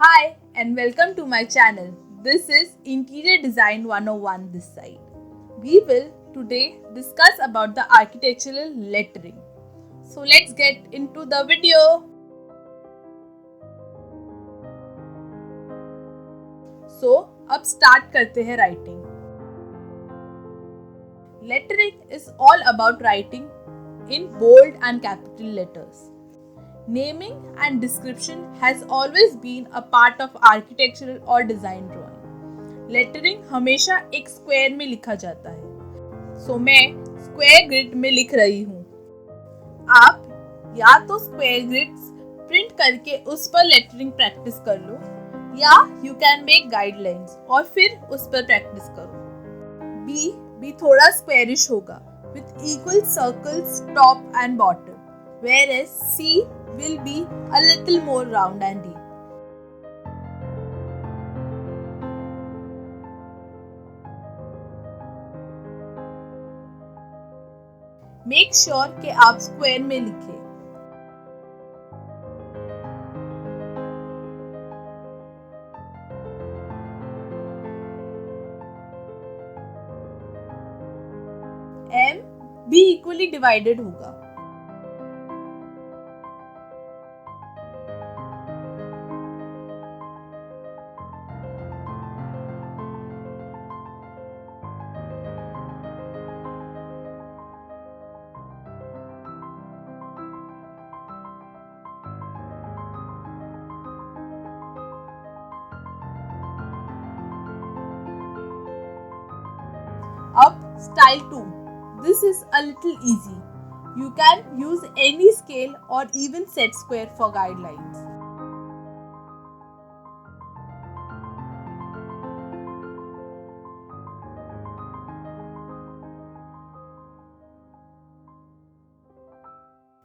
Hi and welcome to my channel. This is Interior Design 101 this side. We will today discuss about the architectural lettering. So let's get into the video. So अब start करते हैं writing. Lettering is all about writing in bold and capital letters. Naming and description has always been a part of architectural or design drawing. Lettering हमेशा एक square में लिखा जाता है. So मैं स्क्वायर ग्रिड में लिख रही हूँ. आप या तो स्क्वायर ग्रिड्स प्रिंट करके उस पर लेटरिंग प्रैक्टिस कर लो या यू कैन मेक गाइडलाइंस और फिर उस पर प्रैक्टिस करो. बी थोड़ा स्क्वायरिश होगा with equal circles top and bottom, whereas C will be a little more round and deep. Make sure कि आप स्क्वायर में लिखें. M भी equally divided होगा. अब style 2. This is a little easy. You can use any scale or even set square for guidelines.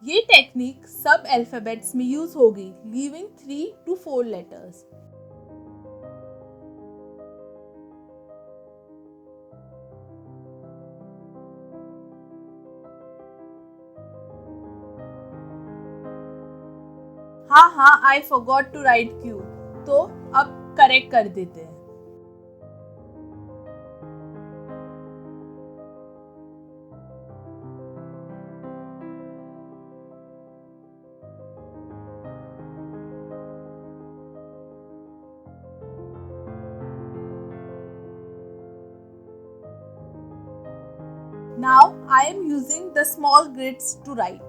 ये technique सब alphabets में यूज होगी, leaving 3 to 4 letters. हाँ I forgot to write Q. तो अब करेक्ट कर देते हैं. Now I am using the small grids to write.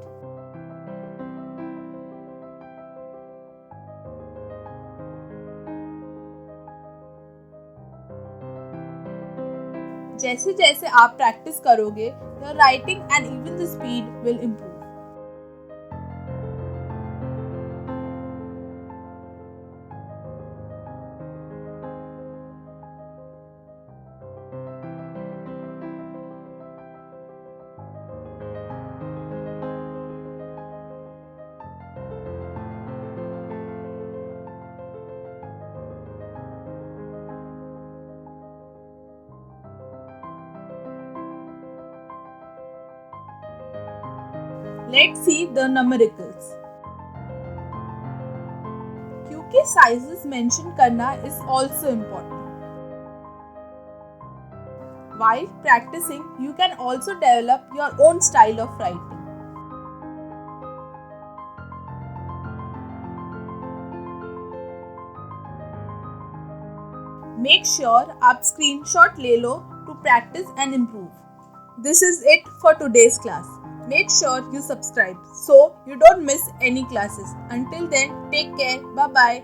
जैसे जैसे आप प्रैक्टिस करोगे, your writing and even the speed will improve. Let's see the numericals. क्योंकि sizes mention करना is also important. While practicing, you can also develop your own style of writing. Make sure आप screenshot ले लो to practice and improve. This is it for today's class. Make sure you subscribe so you don't miss any classes. Until then, take care. Bye bye.